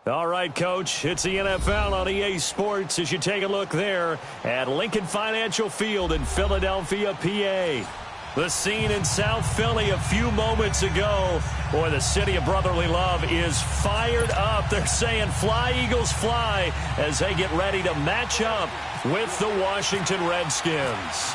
All right, Coach, it's the NFL on EA Sports as you take a look there at Lincoln Financial Field in Philadelphia, PA. The scene in South Philly a few moments ago. Boy, the city of brotherly love is fired up. They're saying fly, Eagles, fly as they get ready to match up with the Washington Redskins.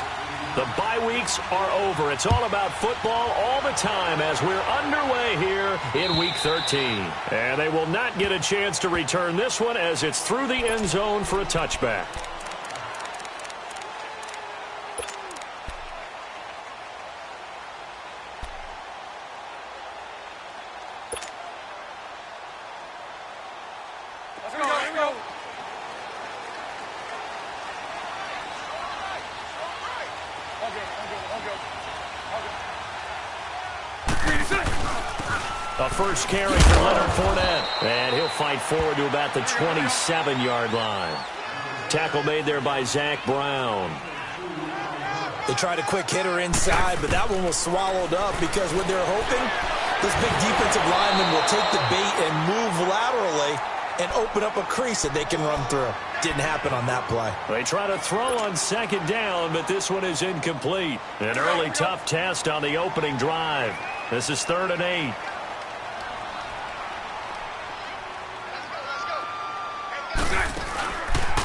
The bye weeks are over. It's all about football all the time as we're underway here in Week 13. And they will not get a chance to return this one as it's through the end zone for a touchback. A first carry for Leonard Fournette. And he'll fight forward to about the 27-yard line. Tackle made there by Zach Brown. They tried a quick hitter inside, but that one was swallowed up because what they're hoping, this big defensive lineman will take the bait and move laterally and open up a crease that they can run through. Didn't happen on that play. They try to throw on second down, but this one is incomplete. An early tough test on the opening drive. This is 3rd and 8.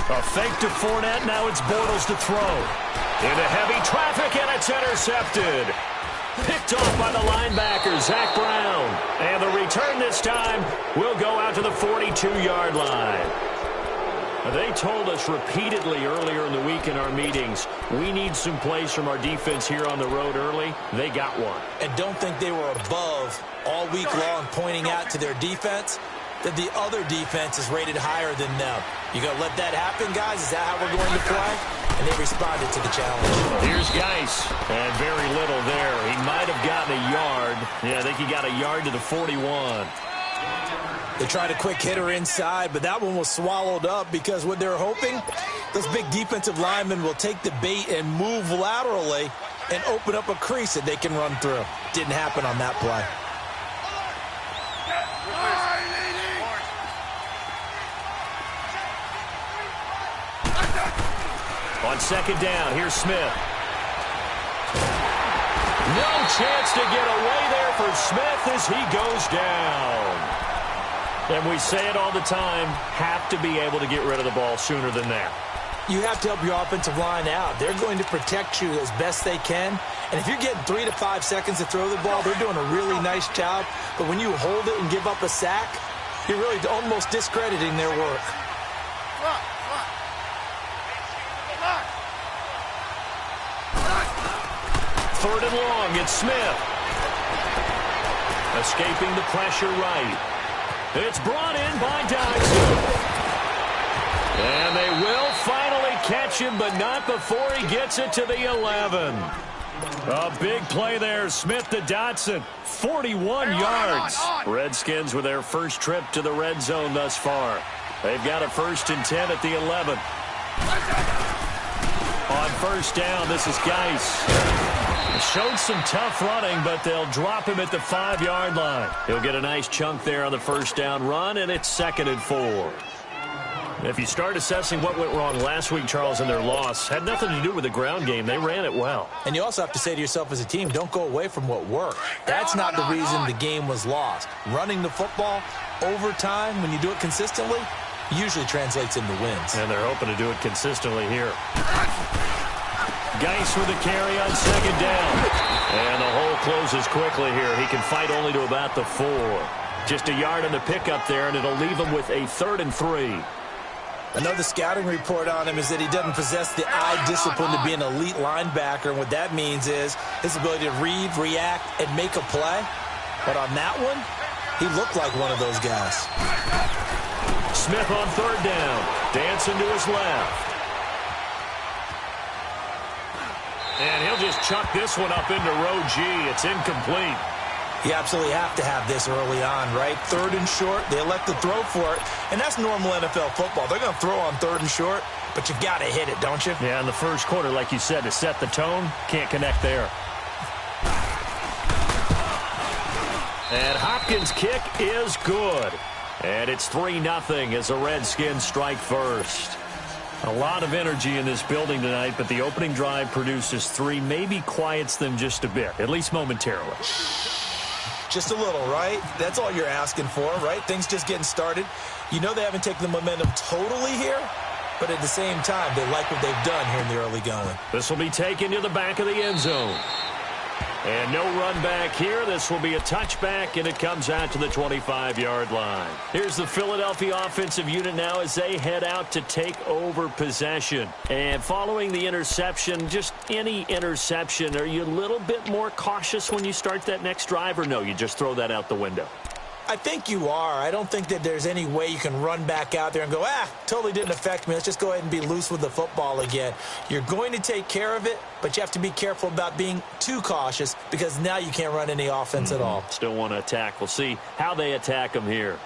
A fake to Fournette. Now it's Bortles to throw. Into heavy traffic, and it's intercepted. Picked off by the linebacker, Zach Brown. And the return this time will go out to the 42-yard line. They told us repeatedly earlier in the week in our meetings, we need some plays from our defense here on the road early. They got one. And don't think they were above all week long pointing out to their defense that the other defense is rated higher than them. You going to let that happen, guys? Is that how we're going to play? And they responded to the challenge. Here's Geis, and very little there. He might have gotten a yard. Yeah, I think he got a yard to the 41. They tried a quick hitter inside, but that one was swallowed up because what they're hoping, this big defensive lineman will take the bait and move laterally and open up a crease that they can run through. Didn't happen on that play. On second down, here's Smith. No chance to get away there for Smith as he goes down. And we say it all the time, have to be able to get rid of the ball sooner than that. You have to help your offensive line out. They're going to protect you as best they can. And if you're getting 3 to 5 seconds to throw the ball, they're doing a really nice job. But when you hold it and give up a sack, you're really almost discrediting their work. 3rd and long, it's Smith. Escaping the pressure right. It's brought in by Dodson. And they will finally catch him, but not before he gets it to the 11. A big play there, Smith to Dodson. 41 yards. Redskins with their first trip to the red zone thus far. They've got a 1st and 10 at the 11. On first down, this is Geis. Showed some tough running, but they'll drop him at the 5-yard line. He'll get a nice chunk there on the first down run, and it's 2nd and 4. If you start assessing what went wrong last week, Charles, in their loss, had nothing to do with the ground game. They ran it well. And you also have to say to yourself as a team, don't go away from what worked. That's not the reason the game was lost. Running the football over time, when you do it consistently, usually translates into wins. And they're hoping to do it consistently here. Geis with a carry on second down. And the hole closes quickly here. He can fight only to about the 4. Just a yard on the pickup there, and it'll leave him with a 3rd and 3. Another scouting report on him is that he doesn't possess the eye discipline to be an elite linebacker. And what that means is his ability to read, react, and make a play. But on that one, he looked like one of those guys. Smith on 3rd down. Dancing to his left. And he'll just chuck this one up into row G. It's incomplete. You absolutely have to have this early on, right? 3rd and short, they elect to throw for it. And that's normal NFL football. They're going to throw on 3rd and short, but you got to hit it, don't you? Yeah, in the first quarter, like you said, to set the tone, can't connect there. And Hopkins' kick is good. And it's 3-0 as the Redskins strike first. A lot of energy in this building tonight, but the opening drive produces 3, maybe quiets them just a bit, at least momentarily. Just a little, right? That's all you're asking for, right? Things just getting started. You know they haven't taken the momentum totally here, but at the same time, they like what they've done here in the early going. This will be taken to the back of the end zone. And no run back here. This will be a touchback, and it comes out to the 25-yard line. Here's the Philadelphia offensive unit now as they head out to take over possession. And following the interception, just any interception, are you a little bit more cautious when you start that next drive, or no, you just throw that out the window? I think you are. I don't think that there's any way you can run back out there and go, totally didn't affect me. Let's just go ahead and be loose with the football again. You're going to take care of it, but you have to be careful about being too cautious because now you can't run any offense at all. Still want to attack. We'll see how they attack them here.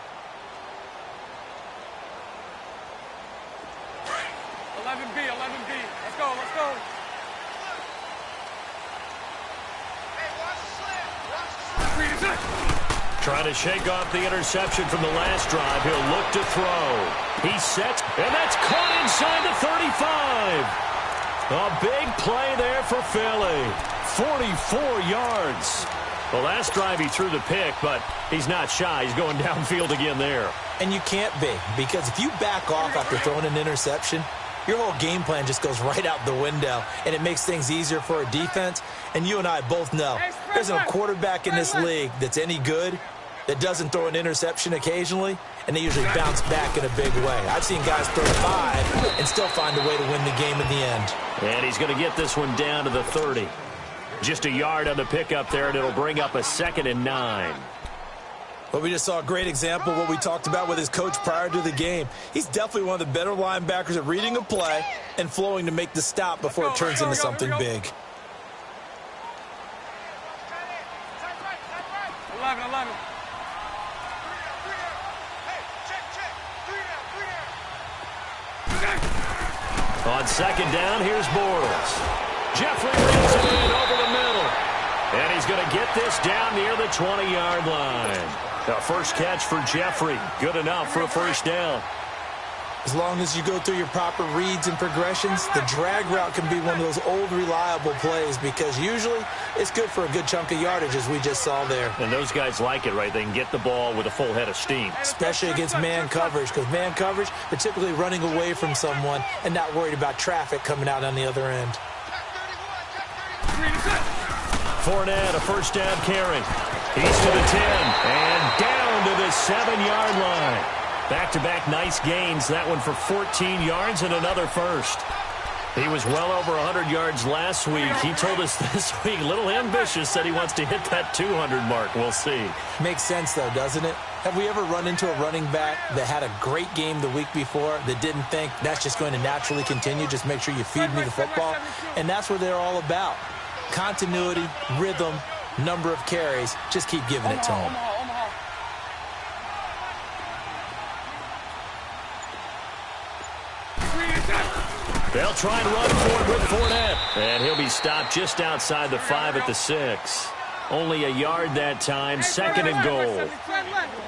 11B. Let's go. Trying to shake off the interception from the last drive. He'll look to throw. He sets, and that's caught inside the 35. A big play there for Philly. 44 yards. The last drive he threw the pick, but he's not shy. He's going downfield again there. And you can't be, because if you back off after throwing an interception, your whole game plan just goes right out the window, and it makes things easier for a defense. And you and I both know there's no quarterback in this league that's any good that doesn't throw an interception occasionally, and they usually bounce back in a big way. I've seen guys throw 5 and still find a way to win the game in the end. And he's going to get this one down to the 30. Just a yard on the pickup there, and it'll bring up a 2nd and 9. Well, we just saw a great example of what we talked about with his coach prior to the game. He's definitely one of the better linebackers at reading a play and flowing to make the stop before it turns into something big. 11. On 2nd down, here's Bortles. Jeffrey reads it in over the middle. And he's going to get this down near the 20-yard line. The first catch for Jeffrey. Good enough for a first down. As long as you go through your proper reads and progressions, the drag route can be one of those old reliable plays because usually it's good for a good chunk of yardage, as we just saw there. And those guys like it, right? They can get the ball with a full head of steam. Especially against man coverage, because man coverage, they're typically running away from someone and not worried about traffic coming out on the other end. Fournette, a first down carry. He's to the 10 and down to the 7-yard line. Back-to-back nice gains. That one for 14 yards and another first. He was well over 100 yards last week. He told us this week, a little ambitious, said he wants to hit that 200 mark. We'll see. Makes sense, though, doesn't it? Have we ever run into a running back that had a great game the week before that didn't think that's just going to naturally continue? Just make sure you feed me the football. And that's what they're all about. Continuity, rhythm, number of carries. Just keep giving it to them. They'll try and run for it with Fournette. And he'll be stopped just outside the 5 at the 6. Only a yard that time, 2nd and goal.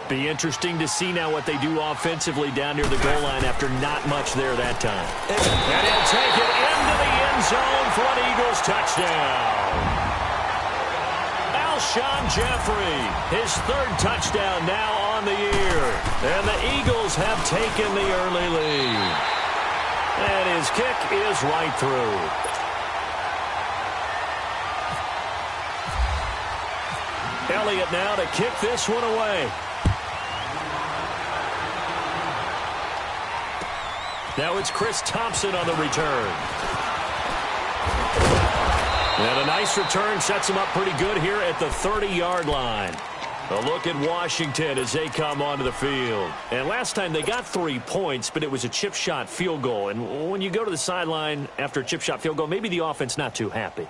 Be interesting to see now what they do offensively down near the goal line after not much there that time. And he'll take it into the end zone for an Eagles touchdown. Alshon Jeffrey, his 3rd touchdown now on the year. And the Eagles have taken the early lead. And his kick is right through. Elliott now to kick this one away. Now it's Chris Thompson on the return. And a nice return sets him up pretty good here at the 30-yard line. A look at Washington as they come onto the field. And last time they got 3 points, but it was a chip shot field goal. And when you go to the sideline after a chip shot field goal, maybe the offense not too happy.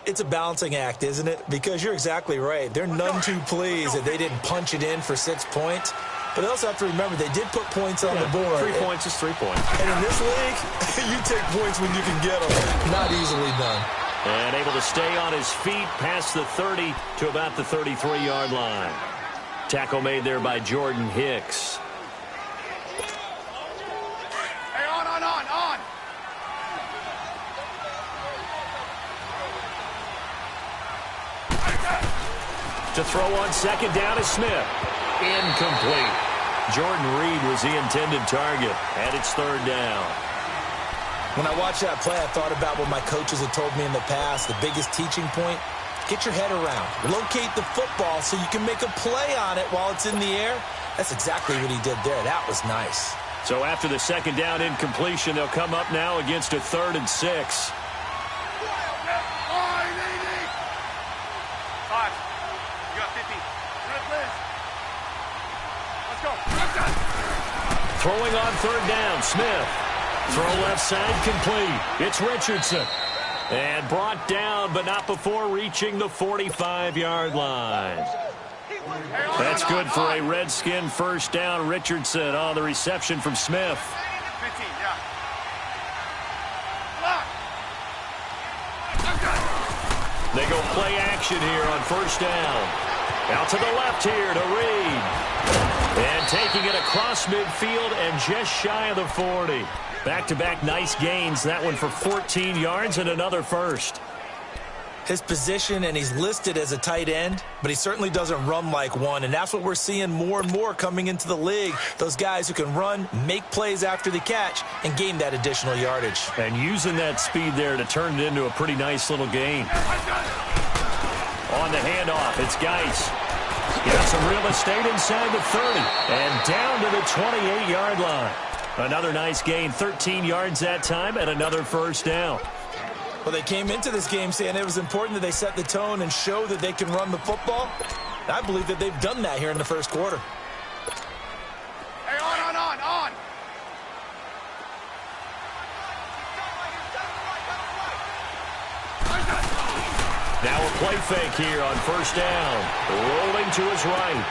It's a balancing act, isn't it? Because you're exactly right. They're none too pleased that they didn't punch it in for 6 points. But they also have to remember they did put points on the board. 3 points is 3 points. And in this league, you take points when you can get them. Not easily done. And able to stay on his feet past the 30 to about the 33-yard line. Tackle made there by Jordan Hicks. To throw on second down is Smith. Incomplete. Jordan Reed was the intended target, and it's third down. When I watched that play, I thought about what my coaches had told me in the past. The biggest teaching point, get your head around. Locate the football so you can make a play on it while it's in the air. That's exactly what he did there. That was nice. So after the second down incompletion, they'll come up now against a 3rd and 6. 5. You got 50. Let's go. Throwing on third down, Smith. Throw left side complete. It's Richardson. And brought down, but not before reaching the 45-yard line. That's good for a Redskin first down. Richardson on the reception from Smith. 15, yeah. They go play action here on first down. Out to the left here to Reed. And taking it across midfield and just shy of the 40. Back-to-back nice gains. That one for 14 yards and another first. His position, and he's listed as a tight end, but he certainly doesn't run like one, and that's what we're seeing more and more coming into the league. Those guys who can run, make plays after the catch, and gain that additional yardage. And using that speed there to turn it into a pretty nice little gain. On the handoff, it's Geis. Got some real estate inside the 30, and down to the 28-yard line. Another nice gain, 13 yards that time, and another first down. Well, they came into this game saying it was important that they set the tone and show that they can run the football. I believe that they've done that here in the first quarter. Hey, on. Now a play fake here on first down. Rolling to his right.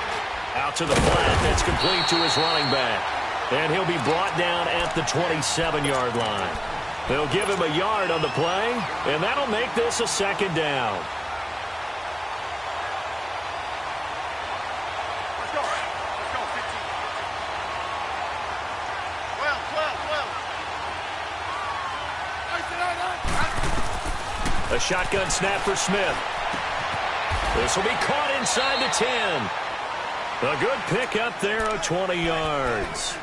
Out to the flat. That's complete to his running back. And he'll be brought down at the 27-yard line. They'll give him a yard on the play, and that'll make this a second down. Let's go. 15. 12. A shotgun snap for Smith. This will be caught inside the 10. A good pick up there of 20 yards.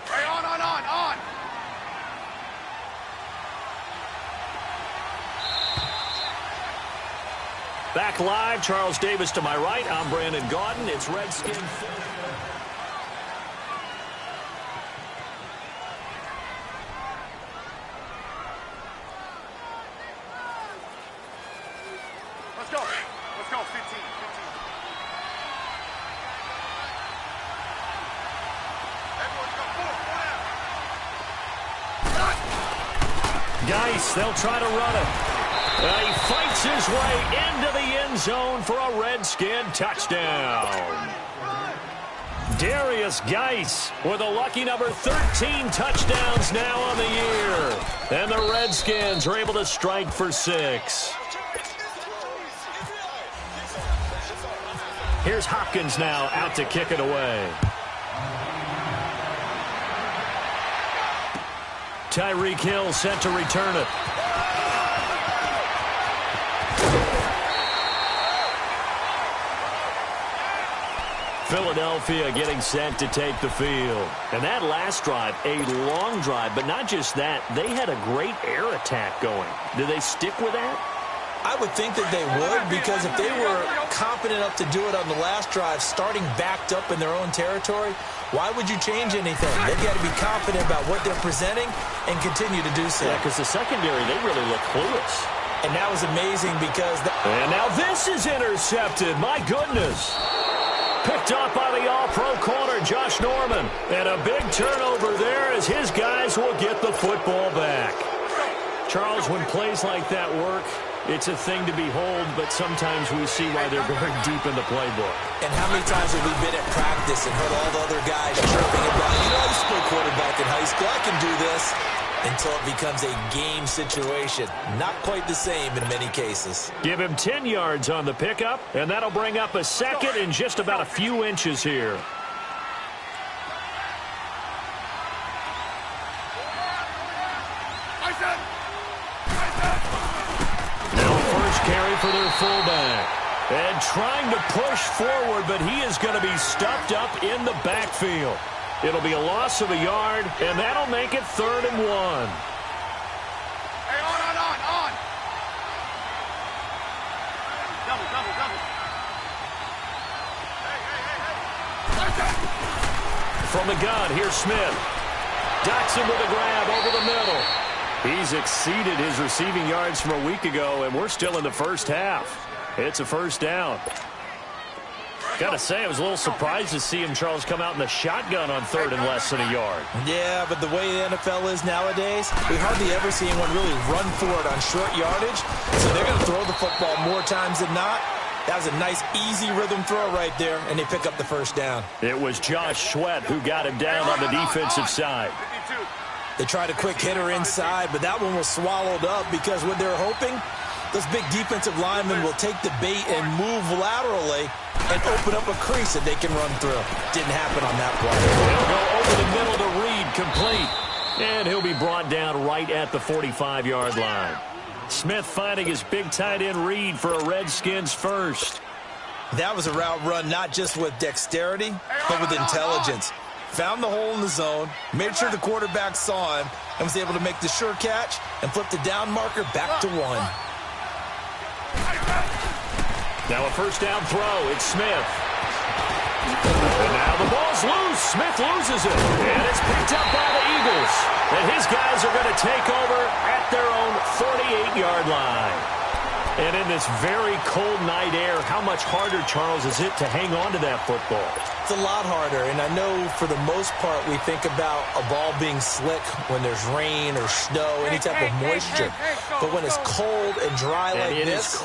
Hey, on. Back live, Charles Davis to my right. I'm Brandon Gaudin. It's Redskin. Let's go. 15. Everyone go. 4 down. Geis, they'll try to run it. He fights his way into the end zone for a Redskin touchdown. Darius Geis with a lucky number 13 touchdowns now on the year. And the Redskins are able to strike for 6. Here's Hopkins now out to kick it away. Tyreek Hill set to return it. Philadelphia getting set to take the field. And that last drive, a long drive, but not just that, they had a great air attack going. Do they stick with that? I would think that they would, because if they were confident enough to do it on the last drive, starting backed up in their own territory, why would you change anything? They've got to be confident about what they're presenting and continue to do so. Yeah, because the secondary, they really look clueless. And that was amazing because... And now this is intercepted. My goodness. Picked up by the all-pro corner, Josh Norman. And a big turnover there as his guys will get the football back. Charles, when plays like that work, it's a thing to behold, but sometimes we see why they're going deep in the playbook. And how many times have we been at practice and heard all the other guys chirping about, I used to play quarterback in high school, I can do this, until it becomes a game situation. Not quite the same in many cases. Give him 10 yards on the pickup, and that'll bring up a second in just about a few inches here. carry for their fullback. And trying to push forward, but he is going to be stuffed up in the backfield. It'll be a loss of a yard, and that'll make it 3rd and 1. Hey, on. Double. Hey. From the gun, here's Smith. Docks him with a grab over the middle. He's exceeded his receiving yards from a week ago, and we're still in the first half. It's a first down. Got to say, I was a little surprised to see him, Charles, come out in the shotgun on 3rd and less than a yard. Yeah, but the way the NFL is nowadays, we hardly ever see anyone really run for it on short yardage. So they're going to throw the football more times than not. That was a nice, easy rhythm throw right there, and they pick up the first down. It was Josh Sweat who got him down on the defensive side. 52. They tried a quick hitter inside, but that one was swallowed up because what they're hoping, those big defensive linemen will take the bait and move laterally and open up a crease that they can run through. Didn't happen on that play. He'll go over the middle to Reed, complete. And he'll be brought down right at the 45-yard line. Smith finding his big tight end Reed for a Redskins first. That was a route run not just with dexterity, but with intelligence. Found the hole in the zone, made sure the quarterback saw him, and was able to make the sure catch and flip the down marker back to 1. Now a first down throw. It's Smith. And now the ball's loose. Smith loses it. And it's picked up by the Eagles. And his guys are going to take over at their own 48-yard line. And in this very cold night air, how much harder, Charles, is it to hang on to that football? It's a lot harder, and I know for the most part we think about a ball being slick when there's rain or snow, any type of moisture. But when it's cold and dry like this,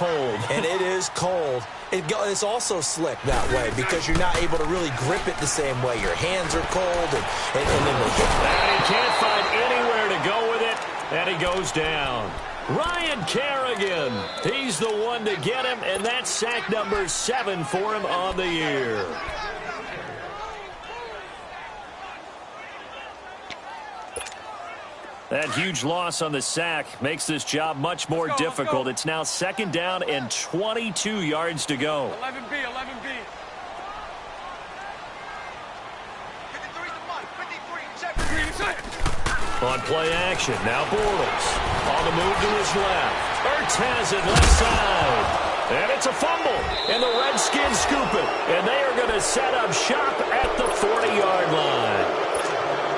and it is cold, it's also slick that way because you're not able to really grip it the same way. Your hands are cold, and then they hit. And he can't find anywhere to go with it, and he goes down. Ryan Kerrigan, he's the one to get him, and that's sack number 7 for him on the year. That huge loss on the sack makes this job much more difficult. It's now 2nd down and 22 yards to go. 11B. 53. On play action, now Bortles. On the move to his left. Ertz has it left side. And it's a fumble. And the Redskins scoop it. And they are going to set up shop at the 40-yard line.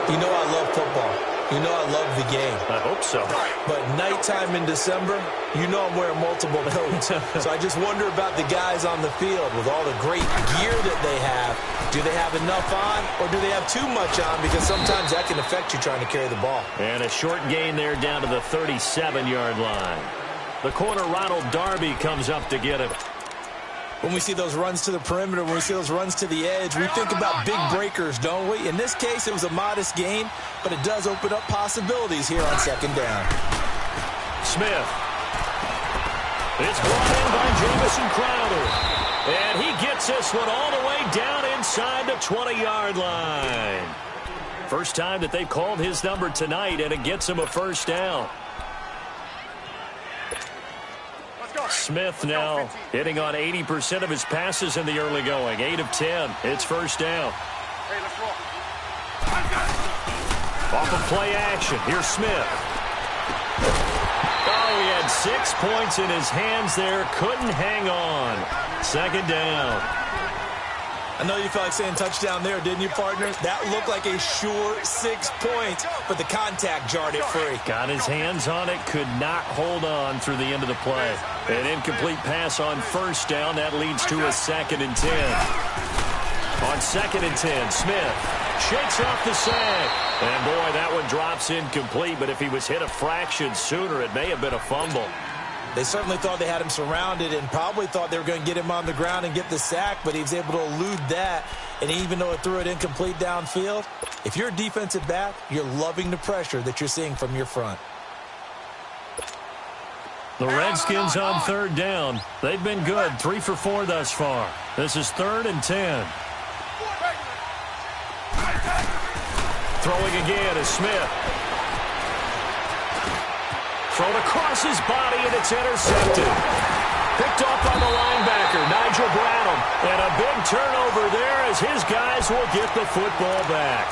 You know I love football. You know I love the game. I hope so. But nighttime in December, you know I'm wearing multiple coats. So I just wonder about the guys on the field with all the great gear that they have. Do they have enough on, or do they have too much on? Because sometimes that can affect you trying to carry the ball. And a short gain there down to the 37-yard line. The corner, Ronald Darby, comes up to get it. When we see those runs to the perimeter, when we see those runs to the edge, we think about big breakers, don't we? In this case, it was a modest gain, but it does open up possibilities here on 2nd down. Smith. It's brought in by Jamison Crowder. And he gets this one all the way down inside the 20-yard line. First time that they've called his number tonight, and it gets him a first down. Smith now hitting on 80% of his passes in the early going. 8 of 10. It's first down. Hey, let's roll. Off of play action. Here's Smith. Oh, he had 6 points in his hands there. Couldn't hang on. 2nd down. I know you felt like saying touchdown there, didn't you, partner? That looked like a sure 6 points, but the contact jarred it free. Got his hands on it, could not hold on through the end of the play. An incomplete pass on first down. That leads to a 2nd and 10. On 2nd and 10, Smith shakes off the sack. And, boy, that one drops incomplete, but if he was hit a fraction sooner, it may have been a fumble. They certainly thought they had him surrounded and probably thought they were going to get him on the ground and get the sack, but he was able to elude that. And even though it threw it incomplete downfield, if you're a defensive back, you're loving the pressure that you're seeing from your front. The Redskins on 3rd down. They've been good, 3 for 4 thus far. This is 3rd and 10. Throwing again is Smith. Thrown across his body, and it's intercepted. Picked off by the linebacker, Nigel Bradham. And a big turnover there as his guys will get the football back.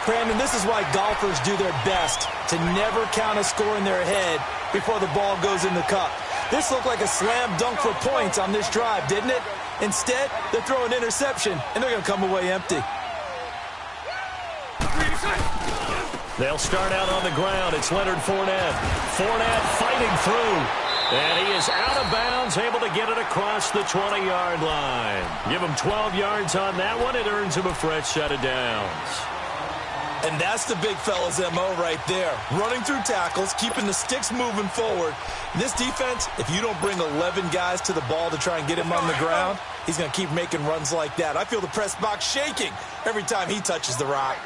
Brandon, this is why golfers do their best to never count a score in their head before the ball goes in the cup. This looked like a slam dunk for points on this drive, didn't it? Instead, they throw an interception, and they're going to come away empty. They'll start out on the ground. It's Leonard Fournette. Fournette fighting through. And he is out of bounds, able to get it across the 20-yard line. Give him 12 yards on that one. It earns him a fresh set of downs. And that's the big fella's MO right there. Running through tackles, keeping the sticks moving forward. This defense, if you don't bring 11 guys to the ball to try and get him on the ground, he's going to keep making runs like that. I feel the press box shaking every time he touches the rock.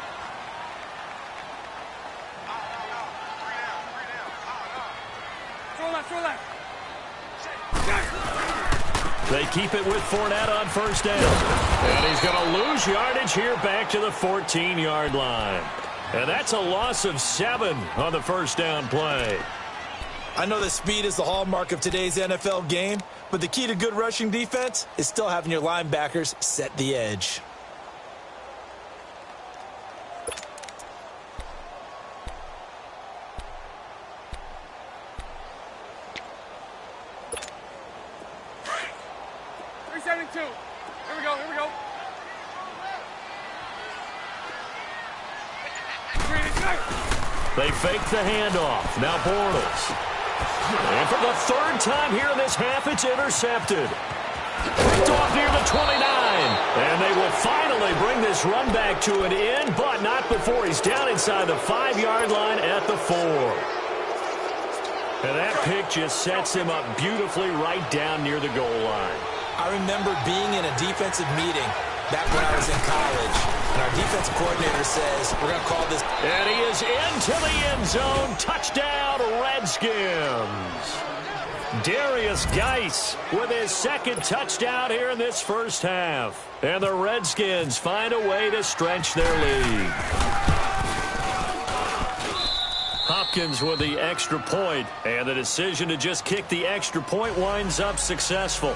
They keep it with Fournette on first down. And he's going to lose yardage here back to the 14-yard line. And that's a loss of 7 on the first down play. I know that speed is the hallmark of today's NFL game, but the key to good rushing defense is still having your linebackers set the edge. They fake the handoff. Now Bortles. And for the third time here in this half, it's intercepted. Picked off near the 29. And they will finally bring this run back to an end, but not before he's down inside the 5-yard line at the 4. And that pick just sets him up beautifully right down near the goal line. I remember being in a defensive meeting back when I was in college, and our defensive coordinator says, we're going to call this. And he is into the end zone. Touchdown, Redskins. Darius Geis with his second touchdown here in this first half. And the Redskins find a way to stretch their lead. Hopkins with the extra point, and the decision to just kick the extra point winds up successful.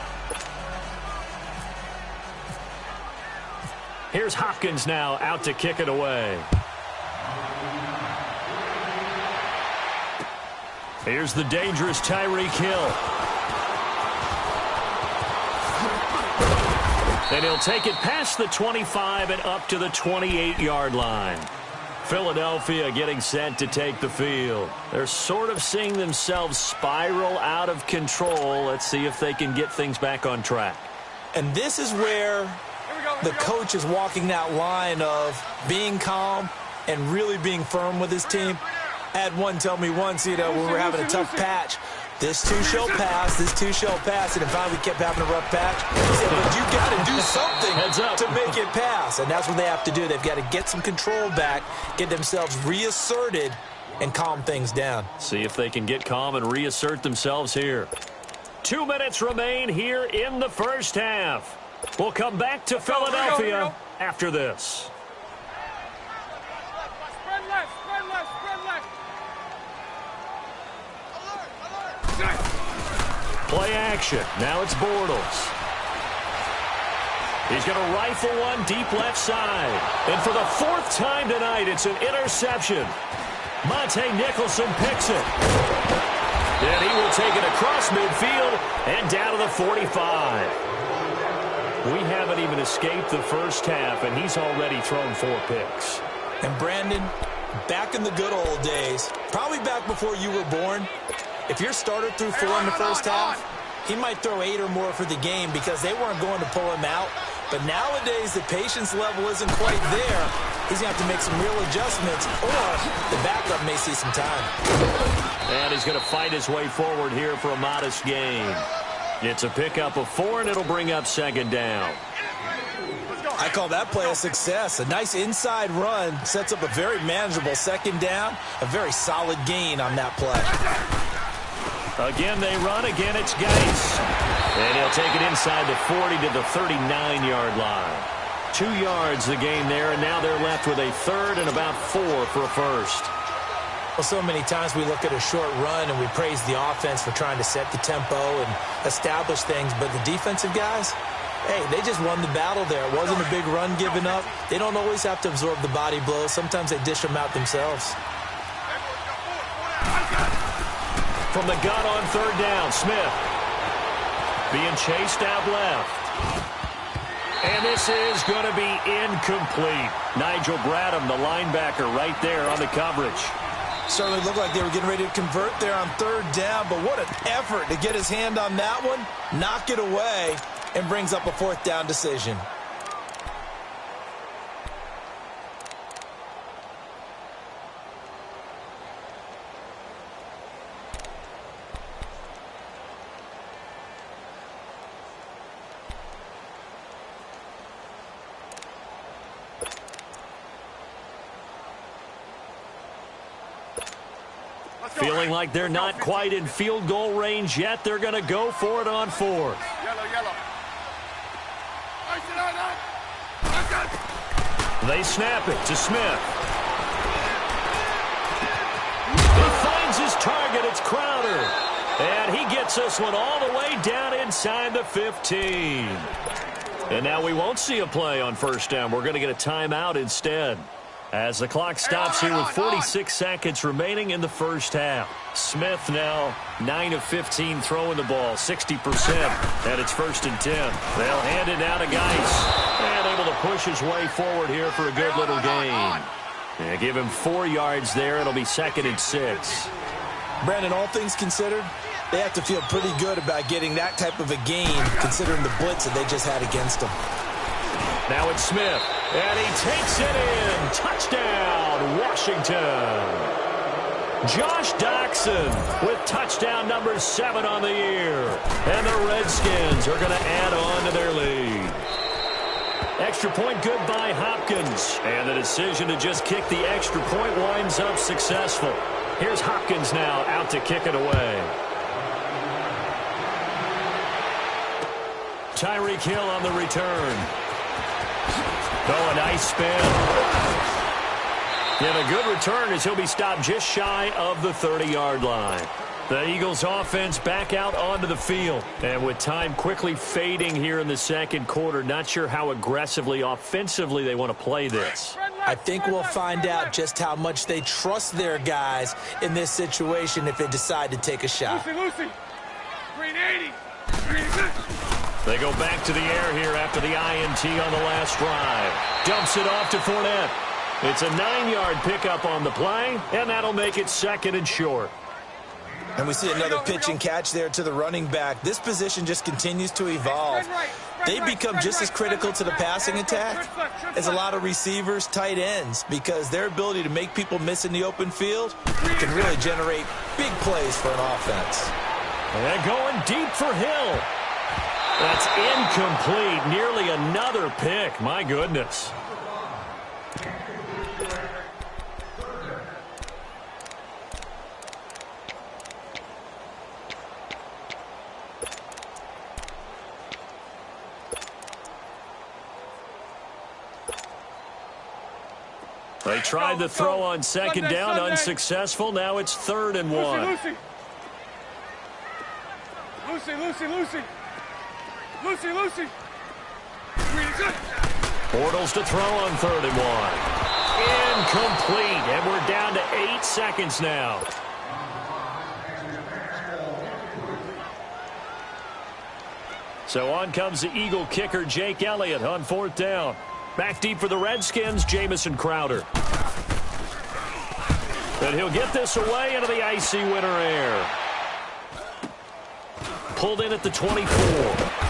Here's Hopkins now out to kick it away. Here's the dangerous Tyreek Hill. And he'll take it past the 25 and up to the 28-yard line. Philadelphia getting set to take the field. They're sort of seeing themselves spiral out of control. Let's see if they can get things back on track. And this is where the coach is walking that line of being calm and really being firm with his team. I had one tell me once, when we were having a tough patch, this too shall pass, this too shall pass, and finally we kept having a rough patch. He said, but you got to do something to make it pass, and that's what they have to do. They've got to get some control back, get themselves reasserted, and calm things down. See if they can get calm and reassert themselves here. 2 minutes remain here in the first half. We'll come back to Philadelphia after this. Spread left, spread left, spread left. Play action. Now it's Bortles. He's going to rifle one deep left side. And for the 4th time tonight, it's an interception. Monte Nicholson picks it. And he will take it across midfield and down to the 45. We haven't even escaped the first half, and he's already thrown 4 picks. And Brandon, back in the good old days, probably back before you were born, if your starter threw 4 in the first half, he might throw 8 or more for the game because they weren't going to pull him out. But nowadays, the patience level isn't quite there. He's going to have to make some real adjustments, or the backup may see some time. And he's going to fight his way forward here for a modest gain. It's a pickup of 4, and it'll bring up 2nd down. I call that play a success. A nice inside run sets up a very manageable 2nd down, a very solid gain on that play. Again, they run. Again, it's Geis. And he'll take it inside the 40 to the 39-yard line. 2 yards the gain there, and now they're left with a 3rd and about 4 for a first. Well, so many times we look at a short run and we praise the offense for trying to set the tempo and establish things, but the defensive guys, hey, they just won the battle there. It wasn't a big run given up. They don't always have to absorb the body blows. Sometimes they dish them out themselves. From the gun on third down, Smith being chased out left. And this is going to be incomplete. Nigel Bradham, the linebacker, right there on the coverage. Certainly looked like they were getting ready to convert there on third down, but what an effort to get his hand on that one, knock it away, and brings up a fourth down decision. Feeling like they're not quite in field goal range yet. They're going to go for it on fourth. They snap it to Smith. He finds his target. It's Crowder. And he gets this one all the way down inside the 15. And now we won't see a play on first down. We're going to get a timeout instead, as the clock stops here with 46 seconds remaining in the first half. Smith now 9 of 15 throwing the ball, 60%, and it's 1st and 10. They'll hand it down to Geis, and able to push his way forward here for a good little gain. And give him 4 yards there. It'll be 2nd and 6. Brandon, all things considered, they have to feel pretty good about getting that type of a gain, considering the blitz that they just had against them. Now it's Smith, and he takes it in. Touchdown, Washington. Josh Doctson with touchdown number 7 on the year. And the Redskins are going to add on to their lead. Extra point good by Hopkins. And the decision to just kick the extra point winds up successful. Here's Hopkins now out to kick it away. Tyreek Hill on the return. Oh, a nice spin. And a good return as he'll be stopped just shy of the 30-yard line. The Eagles offense back out onto the field. And with time quickly fading here in the second quarter, not sure how aggressively, offensively they want to play this. I think we'll find out just how much they trust their guys in this situation if they decide to take a shot. Lucy. Green 80. Green good. They go back to the air here after the INT on the last drive. Dumps it off to Fournette. It's a 9-yard pickup on the play, and that'll make it 2nd and short. And we see another pitch and catch there to the running back. This position just continues to evolve. They become just as critical to the passing attack as a lot of receivers, tight ends, because their ability to make people miss in the open field can really generate big plays for an offense. And going deep for Hill. That's incomplete. Nearly another pick. My goodness. They tried the throw on second down, unsuccessful. Now it's 3rd and 1. Lucy. Bortles to throw on 3rd and 1. Incomplete, and we're down to 8 seconds now. So on comes the Eagle kicker, Jake Elliott, on 4th down. Back deep for the Redskins, Jamison Crowder. And he'll get this away into the icy winter air. Pulled in at the 24.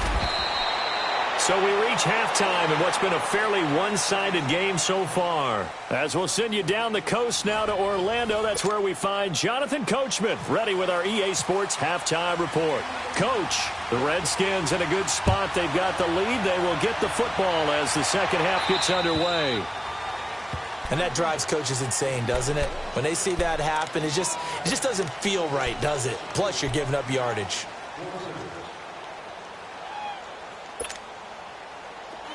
So we reach halftime in what's been a fairly one-sided game so far. As we'll send you down the coast now to Orlando, that's where we find Jonathan Coachman, ready with our EA Sports Halftime Report. Coach, the Redskins in a good spot. They've got the lead. They will get the football as the second half gets underway. And that drives coaches insane, doesn't it? When they see that happen, it just doesn't feel right, does it? Plus, you're giving up yardage.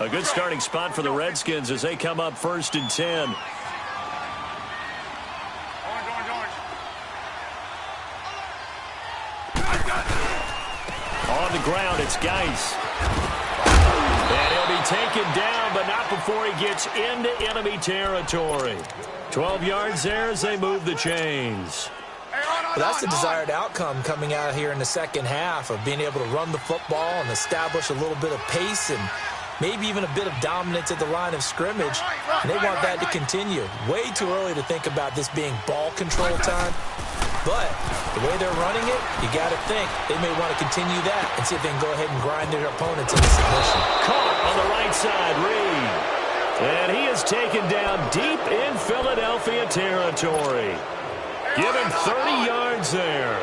A good starting spot for the Redskins as they come up 1st and 10. on the ground. It's Geis. And he'll be taken down, but not before he gets into enemy territory. 12 yards there as they move the chains. Well, that's the desired outcome coming out here in the second half of being able to run the football and establish a little bit of pace and maybe even a bit of dominance at the line of scrimmage. And they want that to continue. Way too early to think about this being ball control time. But the way they're running it, you got to think they may want to continue that and see if they can go ahead and grind their opponents into submission. Caught on the right side, Reed. And he is taken down deep in Philadelphia territory. Given 30 yards there.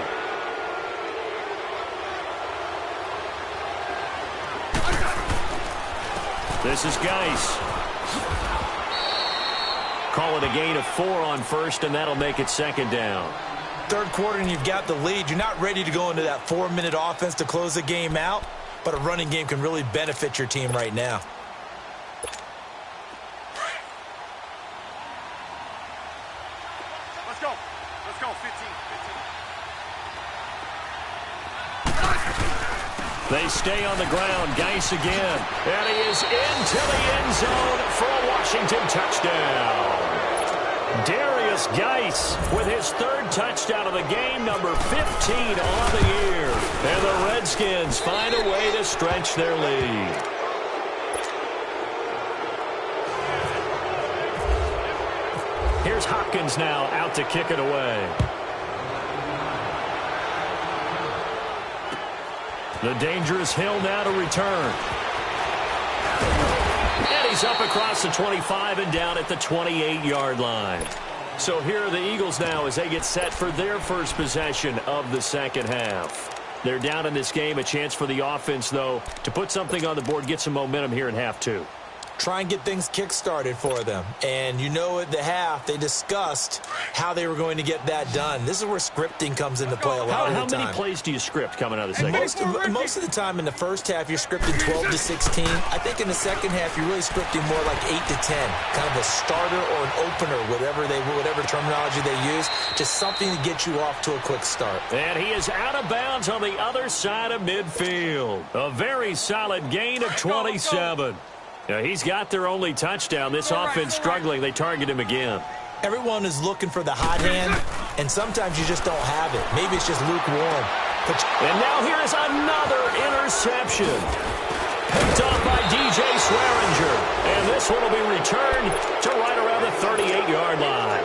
This is Geis. Call it a gain of 4 on first, and that'll make it second down. Third quarter and you've got the lead. You're not ready to go into that 4-minute offense to close the game out, but a running game can really benefit your team right now. Let's go. Let's go. 15. They stay on the ground. Geis again. And he is into the end zone for a Washington touchdown. Darius Geis with his third touchdown of the game, number 15 on the year. And the Redskins find a way to stretch their lead. Here's Hopkins now out to kick it away. The dangerous Hill now to return. And he's up across the 25 and down at the 28-yard line. So here are the Eagles now as they get set for their first possession of the second half. They're down in this game. A chance for the offense, though, to put something on the board, get some momentum here in half two. Try and get things kick-started for them. And you know at the half, they discussed how they were going to get that done. This is where scripting comes into play a lot of the time. How many plays do you script coming out of the second half? Most of the time in the first half, you're scripting 12 to 16. I think in the second half, you're really scripting more like 8 to 10. Kind of a starter or an opener, whatever terminology they use. Just something to get you off to a quick start. And he is out of bounds on the other side of midfield. A very solid gain of 27. Now, he's got their only touchdown. This offense struggling. They target him again. Everyone is looking for the hot hand, and sometimes you just don't have it. Maybe it's just lukewarm. And now here is another interception. Picked off by DJ Swearinger. And this one will be returned to right around the 38-yard line.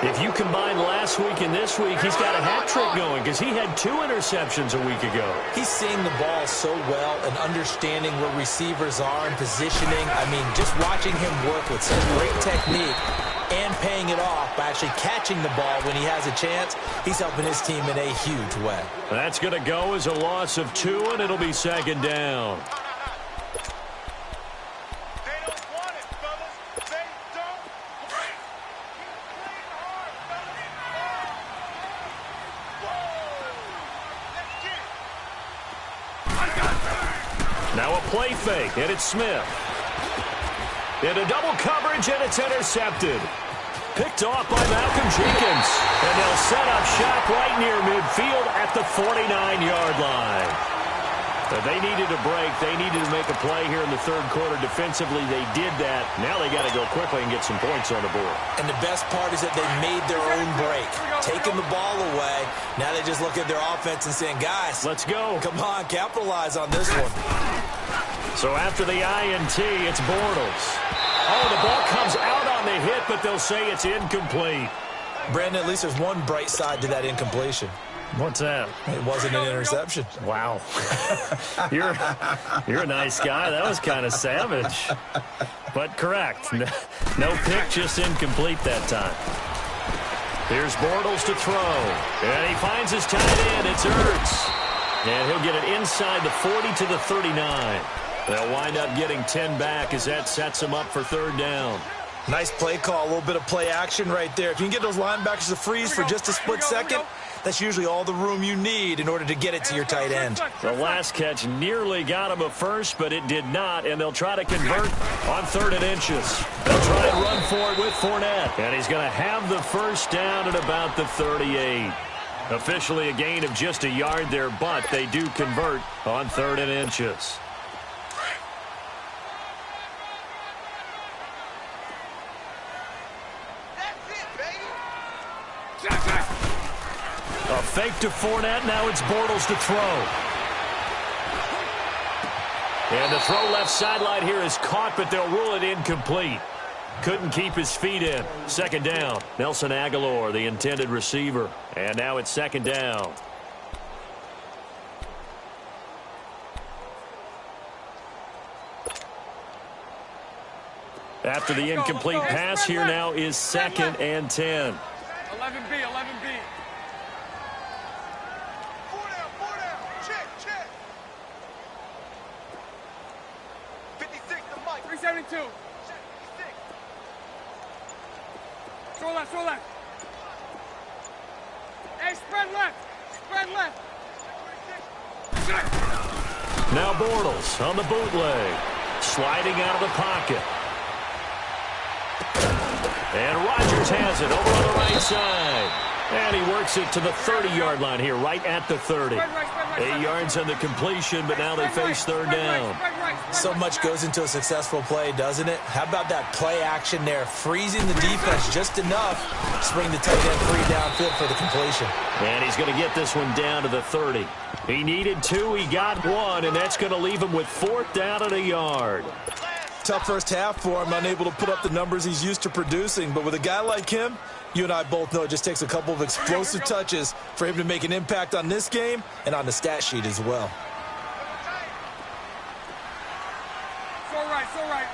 If you combine last week and this week, he's got a hat trick going because he had 2 interceptions a week ago. He's seeing the ball so well and understanding where receivers are and positioning. I mean, just watching him work with such great technique and paying it off by actually catching the ball when he has a chance, he's helping his team in a huge way. That's going to go as a loss of 2, and it'll be second down. Now a play fake, and it's Smith. Into double coverage, and it's intercepted. Picked off by Malcolm Jenkins. And they'll set up shop right near midfield at the 49-yard line. But they needed a break. They needed to make a play here in the third quarter. Defensively, they did that. Now they got to go quickly and get some points on the board. And the best part is that they made their own break. Taking the ball away. Now they just look at their offense and saying, guys, let's go. Come on, capitalize on this one. So after the INT, it's Bortles. Oh, the ball comes out on the hit, but they'll say it's incomplete. Brandon, at least there's one bright side to that incompletion. What's that? It wasn't an interception. Wow. You're a nice guy. That was kind of savage. But correct. No pick, just incomplete that time. Here's Bortles to throw. And he finds his tight end. It's Ertz. And he'll get it inside the 40 to the 39. They'll wind up getting 10 back as that sets them up for third down. Nice play call, a little bit of play action right there. If you can get those linebackers to freeze for just a split second, that's usually all the room you need in order to get it to your tight end. The last catch nearly got him a first, but it did not, and they'll try to convert on 3rd and inches. They'll try and run for it with Fournette, and he's going to have the first down at about the 38. Officially a gain of just a yard there, but they do convert on 3rd and inches. A fake to Fournette. Now it's Bortles to throw. And the throw left sideline here is caught, but they'll rule it incomplete. Couldn't keep his feet in. 2nd down. Nelson Agholor, the intended receiver. And now it's 2nd down. After the incomplete pass, here now is 2nd and 10. 11B, 11B. 4 down. Check. 56, the mic. 372. Throw left. Hey, spread left. Now Bortles on the bootleg. Sliding out of the pocket. And Rodgers has it over on the right side. And he works it to the 30-yard line here, right at the 30. 8 yards on the completion, but now they face 3rd down. So much goes into a successful play, doesn't it? How about that play action there? Freezing the defense just enough to bring the tight end free downfield for the completion. And he's going to get this one down to the 30. He needed 2, he got 1, and that's going to leave him with 4th down and a yard. Tough first half for him, unable to put up the numbers he's used to producing. But with a guy like him, you and I both know it just takes a couple of explosive touches for him to make an impact on this game and on the stat sheet as well. So right.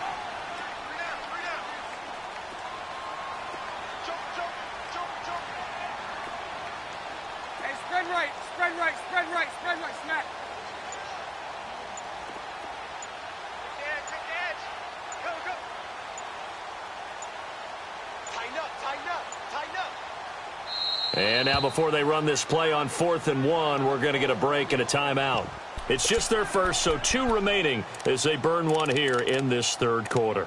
Hey, spread right, snap. Tighten up. And now before they run this play on 4th and 1, we're going to get a break and a timeout. It's just their first, so 2 remaining as they burn one here in this 3rd quarter.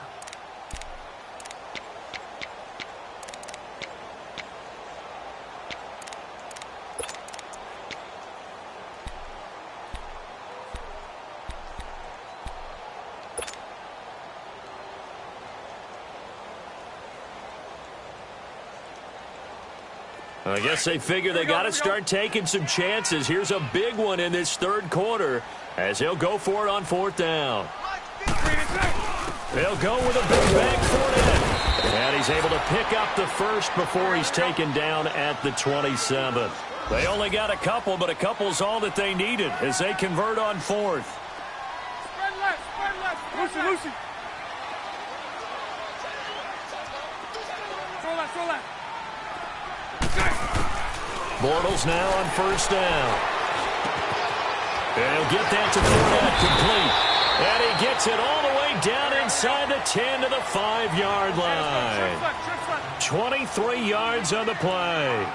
I guess they figure they got to start taking some chances. Here's a big one in this 3rd quarter as he'll go for it on 4th down. They'll go with a big bang Fournette. And he's able to pick up the first before he's taken down at the 27. They only got a couple, but a couple's all that they needed as they convert on 4th. Spread left. Lucy. Throw left. Bortles now on 1st down. They'll get that to Fournette, complete. And he gets it all the way down inside the 10 to the 5-yard line. 23 yards on the play.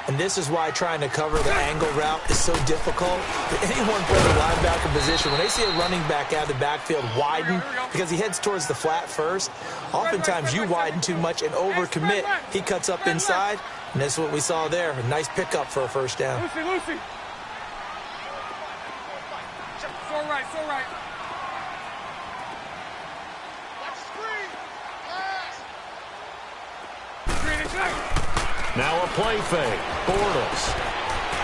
And this is why trying to cover the angle route is so difficult. Anyone playing the linebacker position, when they see a running back out of the backfield widen because he heads towards the flat first, oftentimes you widen too much and overcommit. He cuts up inside, and that's what we saw there. A nice pickup for a 1st down. Lucy. So right. Now a play fake. Bortles.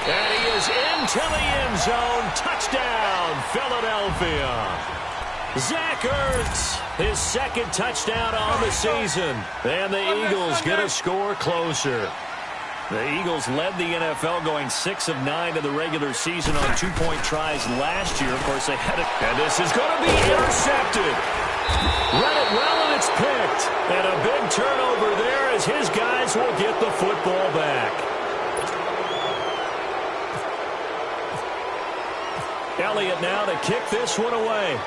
And he is into the end zone. Touchdown, Philadelphia. Zach Ertz, his 2nd touchdown on the season. And the Eagles get a score closer. The Eagles led the NFL going 6 of 9 in the regular season on 2-point tries last year. Of course, they had it. And this is going to be intercepted. Read it well, and it's picked. And a big turnover there as his guys will get the football back. Elliott now to kick this one away.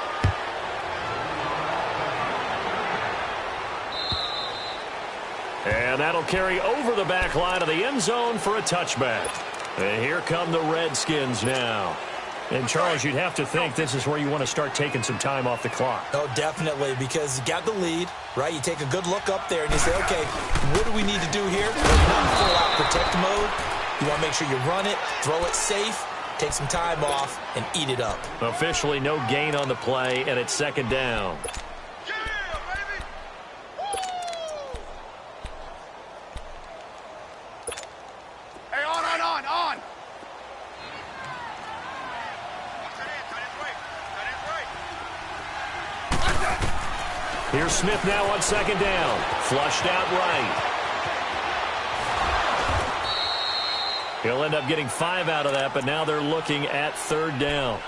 And that'll carry over the back line of the end zone for a touchback. And here come the Redskins now. And, Charles, you'd have to think this is where you want to start taking some time off the clock. Oh, definitely, because you got the lead, right? You take a good look up there and you say, okay, what do we need to do here? We're not in full-out protect mode. You want to make sure you run it, throw it safe, take some time off, and eat it up. Officially no gain on the play, and it's second down. Hey, on. Here's Smith now on second down. Flushed out right. He'll end up getting 5 out of that, but now they're looking at third down.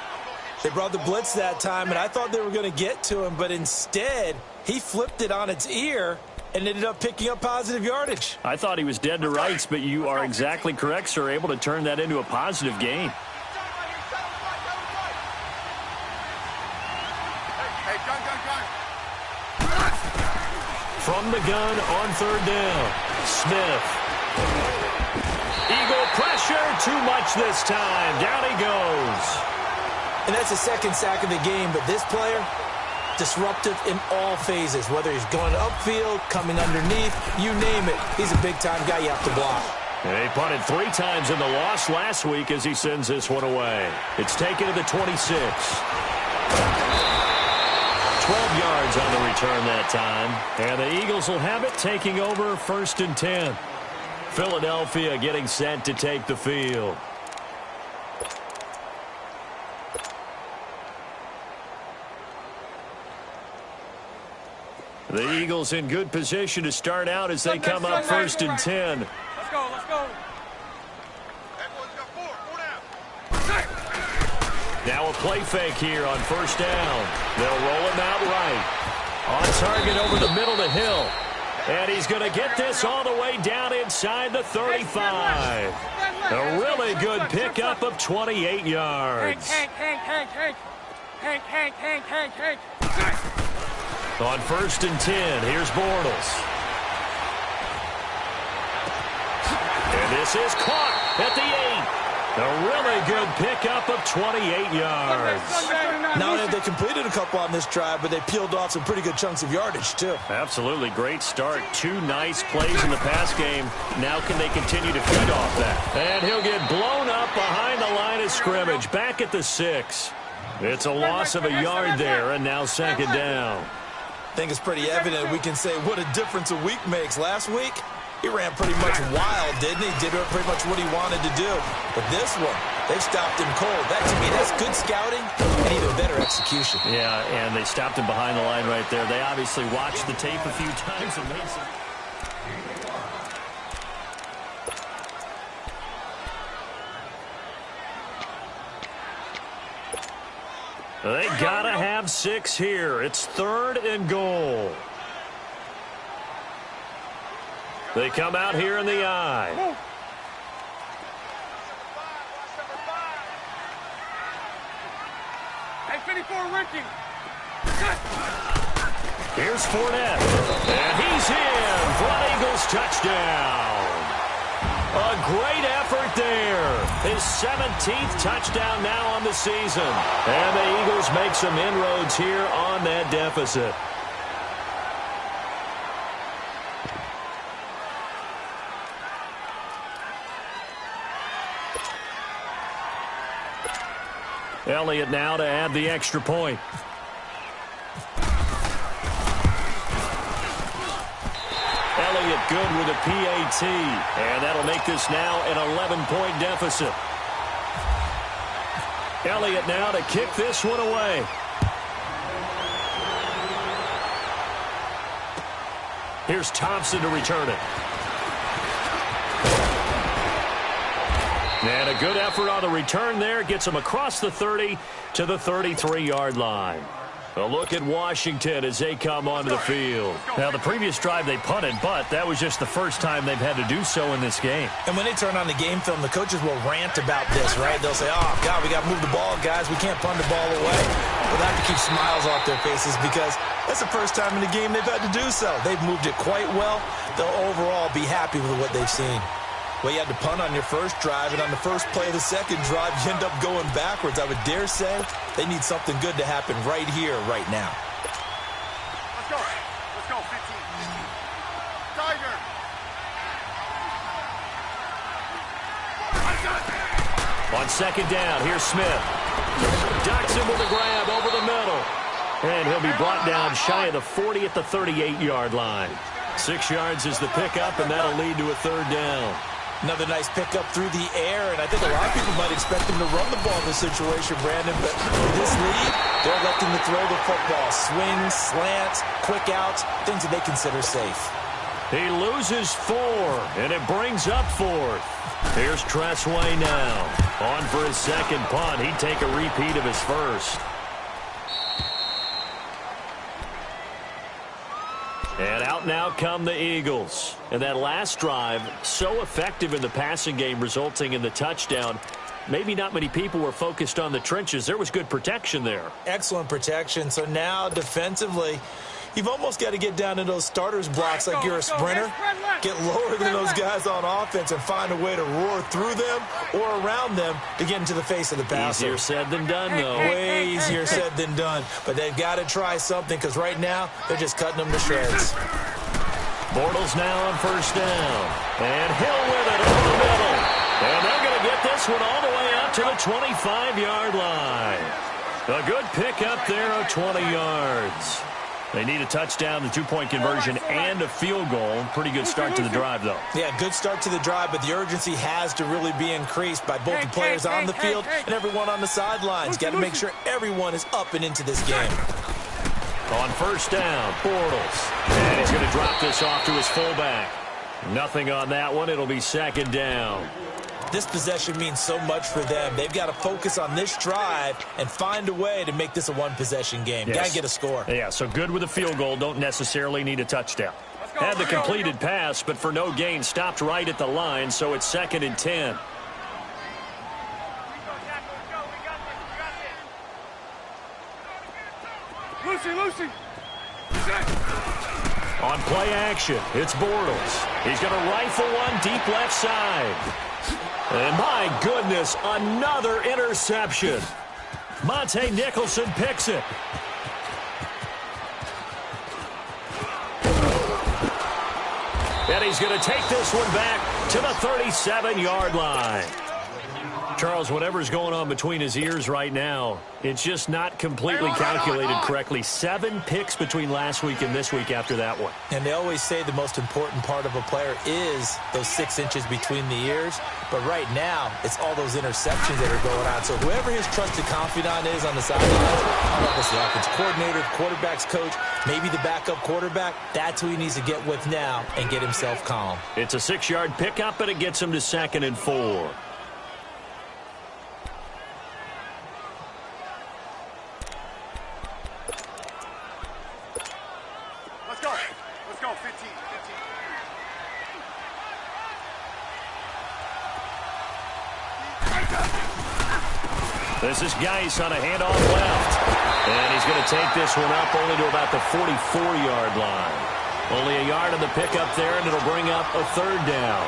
They brought the blitz that time, and I thought they were going to get to him, but instead he flipped it on its ear and ended up picking up positive yardage. I thought he was dead to rights, but you are exactly correct, sir. Able to turn that into a positive gain. Hey, gun. From the gun on third down. Smith. Eagle pressure, too much this time. Down he goes. And that's the second sack of the game, but this player, disruptive in all phases, whether he's going upfield, coming underneath, you name it. He's a big-time guy you have to block. And he punted 3 times in the loss last week as he sends this one away. It's taken to the 26. 12 yards on the return that time. And the Eagles will have it, taking over 1st and 10. Philadelphia getting set to take the field. The Eagles in good position to start out as they come up 1st and 10. Let's go. Now a play fake here on 1st down. They'll roll him out right. On target over the middle to Hill. And he's going to get this all the way down inside the 35. A really good pickup of 28 yards. Hank. On 1st and 10, here's Bortles. And this is caught at the 8. A really good pickup of 28 yards. Not only have they completed a couple on this drive, but they peeled off some pretty good chunks of yardage, too. Absolutely great start. 2 nice plays in the pass game. Now can they continue to feed off that? And he'll get blown up behind the line of scrimmage. Back at the 6. It's a loss of a yard there, and now second down. I think it's pretty evident we can say what a difference a week makes. Last week, he ran pretty much wild, didn't he? Did pretty much what he wanted to do. But this one, they've stopped him cold. That, to me, that's good scouting and even better execution. Yeah, and they stopped him behind the line right there. They obviously watched the tape a few times and made some... They gotta have 6 here. It's 3rd and goal. They come out here in the eye. Hey, 54 Ricky. Here's Fournette. And he's in for an Eagles touchdown. A great effort there. His 17th touchdown now on the season. And the Eagles make some inroads here on that deficit. Elliott now to add the extra point. Elliott good with a PAT. And that'll make this now an 11-point deficit. Elliott now to kick this one away. Here's Thompson to return it. And a good effort on the return there. Gets him across the 30 to the 33-yard line. A look at Washington as they come onto the field. Now, the previous drive they punted, but that was just the first time they've had to do so in this game. And when they turn on the game film, the coaches will rant about this, right? They'll say, oh, God, we got to move the ball, guys. We can't punt the ball away. Well, they have to keep smiles off their faces because that's the first time in the game they've had to do so. They've moved it quite well. They'll overall be happy with what they've seen. Well, you had to punt on your first drive, and on the first play of the second drive, you end up going backwards. I would dare say they need something good to happen right here, right now. Let's go, 15. Tiger. On second down, here's Smith. Ducks him with a grab over the middle. And he'll be brought down shy of the 40 at the 38-yard line. 6 yards is the pickup, and that'll lead to a third down. Another nice pickup through the air, and I think a lot of people might expect him to run the ball in this situation, Brandon, but with this lead, they're electing to throw the football. Swings, slants, quick outs, things that they consider safe. He loses 4, and it brings up 4th. Here's Tressway now. On for his second punt. He'd take a repeat of his first. And out now come the Eagles. And that last drive, so effective in the passing game, resulting in the touchdown. Maybe not many people were focused on the trenches. There was good protection there. Excellent protection. So now defensively, you've almost got to get down to those starters blocks like you're a sprinter. Get lower than those guys on offense and find a way to roar through them or around them to get into the face of the passer. Easier said than done, though. Way easier said than done. But they've got to try something because right now they're just cutting them to shreds. Bortles now on first down. And Hill with it over the middle. And they're going to get this one all the way up to the 25-yard line. A good pickup there of 20 yards. They need a touchdown, the 2-point conversion, and a field goal. Pretty good start to the drive, though. Yeah, good start to the drive, but the urgency has to really be increased by both the players on the field and everyone on the sidelines. Got to make sure everyone is up and into this game. On first down, Bortles. And he's going to drop this off to his fullback. Nothing on that one. It'll be second down. This possession means so much for them. They've got to focus on this drive and find a way to make this a one-possession game. Yes. Got to get a score. Yeah, so good with a field goal. Don't necessarily need a touchdown. Had the completed pass, but for no gain, stopped right at the line, so it's 2nd and 10. Lucy. On play action, it's Bortles. He's going to rifle one deep left side. And my goodness, another interception. Monte Nicholson picks it. And he's going to take this one back to the 37-yard line. Charles, whatever's going on between his ears right now, it's just not completely calculated correctly. 7 picks between last week and this week after that one. And they always say the most important part of a player is those 6 inches between the ears. But right now, it's all those interceptions that are going on. So whoever his trusted confidant is on the sidelines, I don't know if it's the offensive coordinator, the quarterback's coach, maybe the backup quarterback, that's who he needs to get with now and get himself calm. It's a 6-yard pickup, and it gets him to 2nd and 4. Let's go, 15. This is Geis on a handoff left. And he's going to take this one up only to about the 44-yard line. Only a yard on the pickup there, and it'll bring up a 3rd down.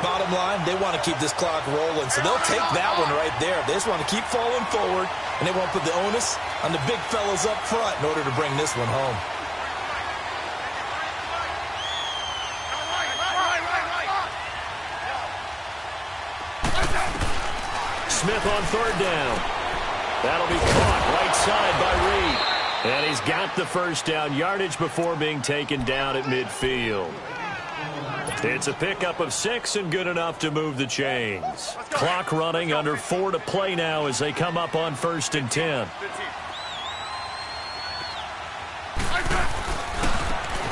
Bottom line, they want to keep this clock rolling, so they'll take that one right there. They just want to keep falling forward, and they want to put the onus on the big fellas up front in order to bring this one home. Smith on 3rd down. That'll be caught right side by Reed. And he's got the first down, yardage before being taken down at midfield. It's a pickup of 6 and good enough to move the chains. Clock running, under 4 to play now as they come up on 1st and 10.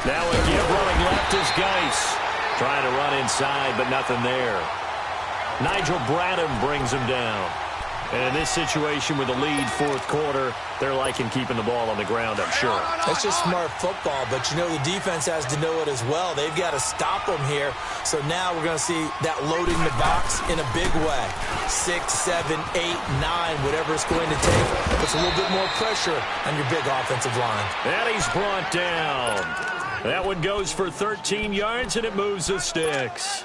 Now again running left is Geis. Trying to run inside, but nothing there. Nigel Bradham brings him down. And in this situation with a lead 4th quarter, they're liking keeping the ball on the ground, I'm sure. That's just smart football, but you know the defense has to know it as well. They've got to stop them here. So now we're going to see that loading the box in a big way. 6, 7, 8, 9, whatever it's going to take. Puts a little bit more pressure on your big offensive line. And he's brought down. That one goes for 13 yards, and it moves the sticks.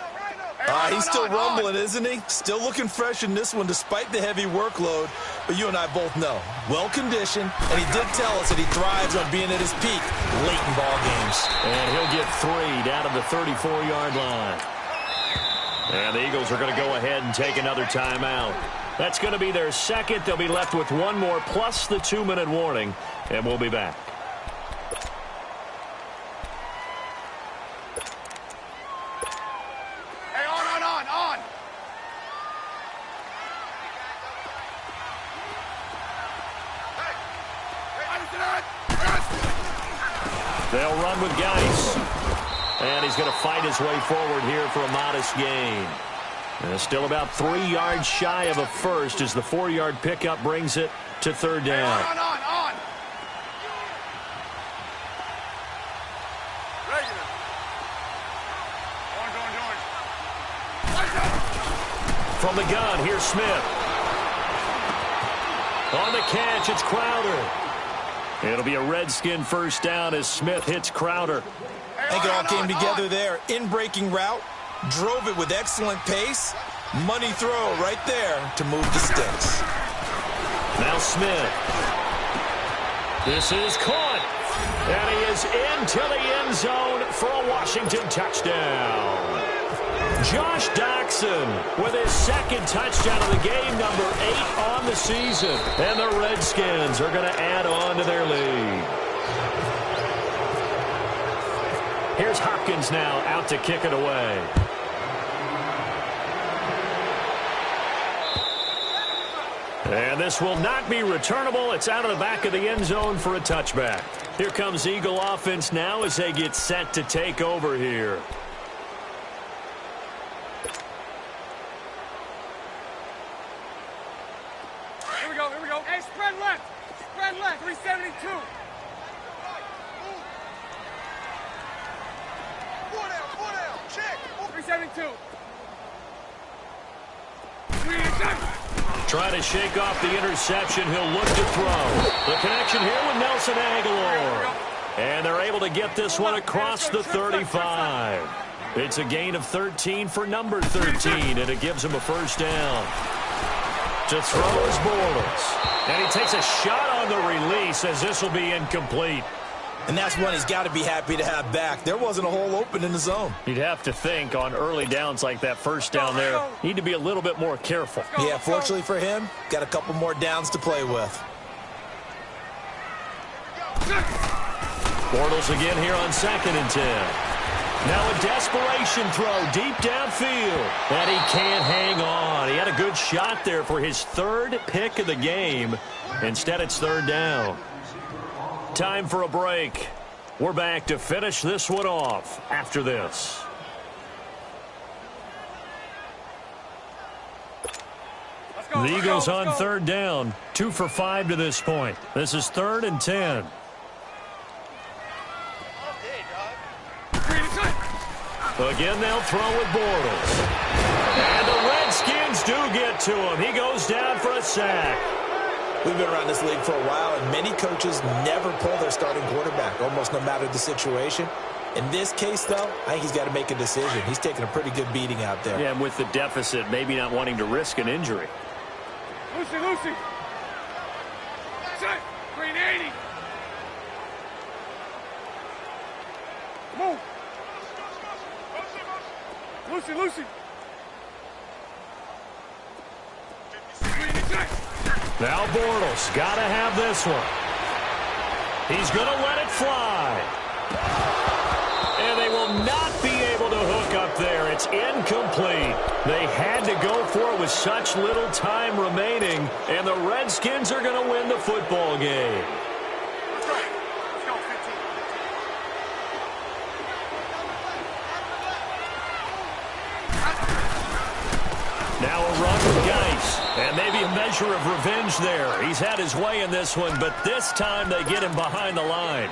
He's still rumbling, isn't he? Still looking fresh in this one despite the heavy workload. But you and I both know, well-conditioned, and he did tell us that he thrives on being at his peak late in ball games. And he'll get 3 down to the 34-yard line. And the Eagles are going to go ahead and take another timeout. That's going to be their second. They'll be left with one more plus the 2-minute warning, and we'll be back. Hey, on. They'll run with Geis. And he's going to fight his way forward here for a modest gain. And still about 3 yards shy of a first as the 4-yard pickup brings it to third down. Hey, on. Regular. Orange. From the gun, here's Smith. On the catch, it's Crowder. It'll be a Redskin first down as Smith hits Crowder. I think it all came together there. In-breaking route, drove it with excellent pace. Money throw right there to move the sticks. Now Smith. This is caught. And he is into the end zone for a Washington touchdown. Josh Doctson with his second touchdown of the game, number 8 on the season. And the Redskins are going to add on to their lead. Here's Hopkins now out to kick it away. And this will not be returnable. It's out of the back of the end zone for a touchback. Here comes Eagle offense now as they get set to take over here. Here we go. Hey, spread left. 372. Four down. Check. 372. Trying to shake off the interception. He'll look to throw. The connection here with Nelson Aguilar. And they're able to get this one across the 35. It's a gain of 13 for number 13, and it gives him a first down. To throw is Bortles. And he takes a shot on the release as this will be incomplete. And that's one he's got to be happy to have back. There wasn't a hole open in the zone. You'd have to think on early downs like that first down there, need to be a little bit more careful. Yeah, fortunately for him, got a couple more downs to play with. Bortles again here on 2nd and 10. Now a desperation throw deep downfield. And he can't hang on. He had a good shot there for his 3rd pick of the game. Instead, it's 3rd down. Time for a break. We're back to finish this one off after this. The Eagles on 3rd down. 2 for 5 to this point. This is 3rd and 10. Again, they'll throw with Bortles. And the Redskins do get to him. He goes down for a sack. We've been around this league for a while, and many coaches never pull their starting quarterback, almost no matter the situation. In this case, though, I think he's got to make a decision. He's taking a pretty good beating out there. Yeah, and with the deficit, maybe not wanting to risk an injury. Lucy. Set. 380. Move. Lucy. Now Bortles got to have this one. He's going to let it fly. And they will not be able to hook up there. It's incomplete. They had to go for it with such little time remaining, and the Redskins are going to win the football game. Let's go, 15. Now a run with Geis. And maybe a measure of revenge there. He's had his way in this one, but this time they get him behind the line.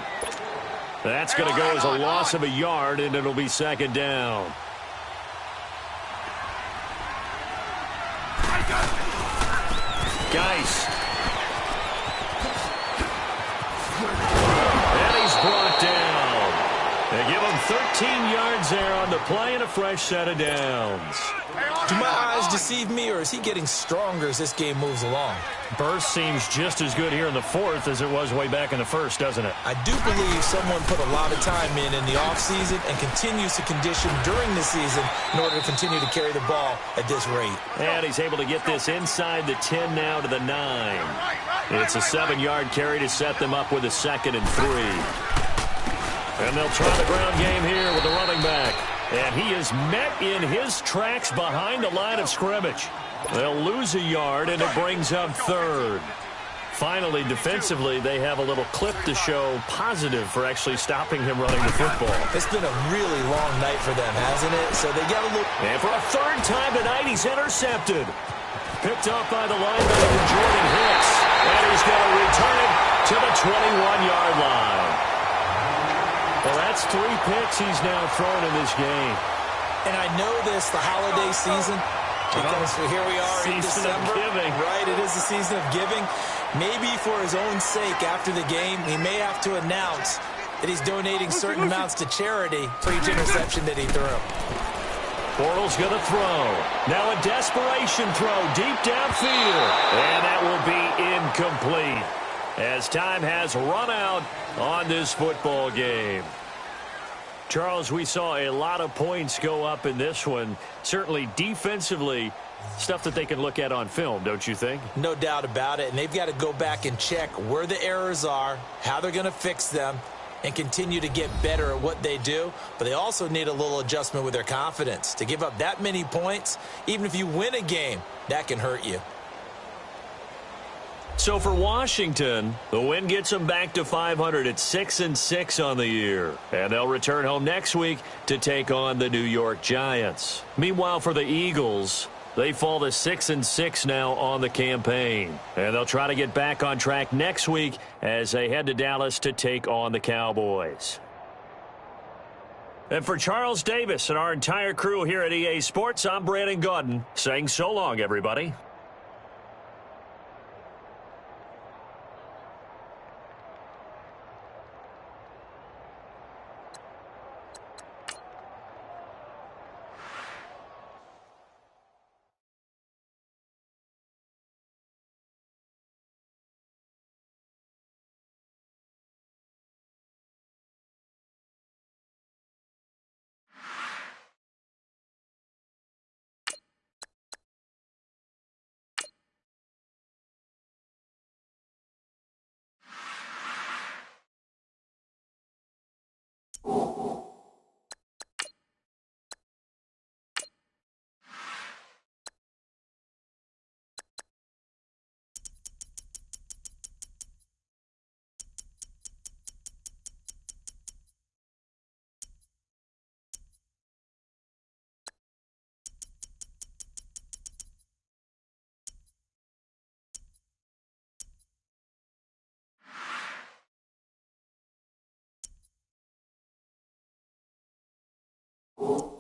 That's going to go as a loss of a yard, and it'll be 2nd down. Geis. And he's brought down. They give him 13 yards there on the play and a fresh set of downs. Do my eyes deceive me, or is he getting stronger as this game moves along? Burst seems just as good here in the fourth as it was way back in the first, doesn't it? I do believe someone put a lot of time in the offseason and continues to condition during the season in order to continue to carry the ball at this rate. And he's able to get this inside the 10 now to the 9. It's a 7-yard carry to set them up with a 2nd and 3. And they'll try the ground game here with the running back. And he is met in his tracks behind the line of scrimmage. They'll lose a yard, and it brings up 3rd. Finally, defensively, they have a little clip to show positive for actually stopping him running the football. It's been a really long night for them, hasn't it? So they got a little... And for a 3rd time tonight, he's intercepted. Picked up by the linebacker, Jordan Hicks. And he's going to return it to the 21-yard line. Well, that's 3 picks he's now thrown in this game. And I know this, the holiday season, because here we are in December. Season of giving. Right, it is the season of giving. Maybe for his own sake after the game, he may have to announce that he's donating certain amounts to charity for each interception that he threw. Bortles going to throw. Now a desperation throw deep downfield. And that will be incomplete as time has run out on this football game. Charles, we saw a lot of points go up in this one. Certainly defensively, stuff that they can look at on film, don't you think? No doubt about it. And they've got to go back and check where the errors are, how they're going to fix them, and continue to get better at what they do. But they also need a little adjustment with their confidence. To give up that many points, even if you win a game, that can hurt you. So for Washington, the win gets them back to 500 at 6-6 on the year. And they'll return home next week to take on the New York Giants. Meanwhile, for the Eagles, they fall to 6-6 now on the campaign. And they'll try to get back on track next week as they head to Dallas to take on the Cowboys. And for Charles Davis and our entire crew here at EA Sports, I'm Brandon Gaudin saying so long, everybody. You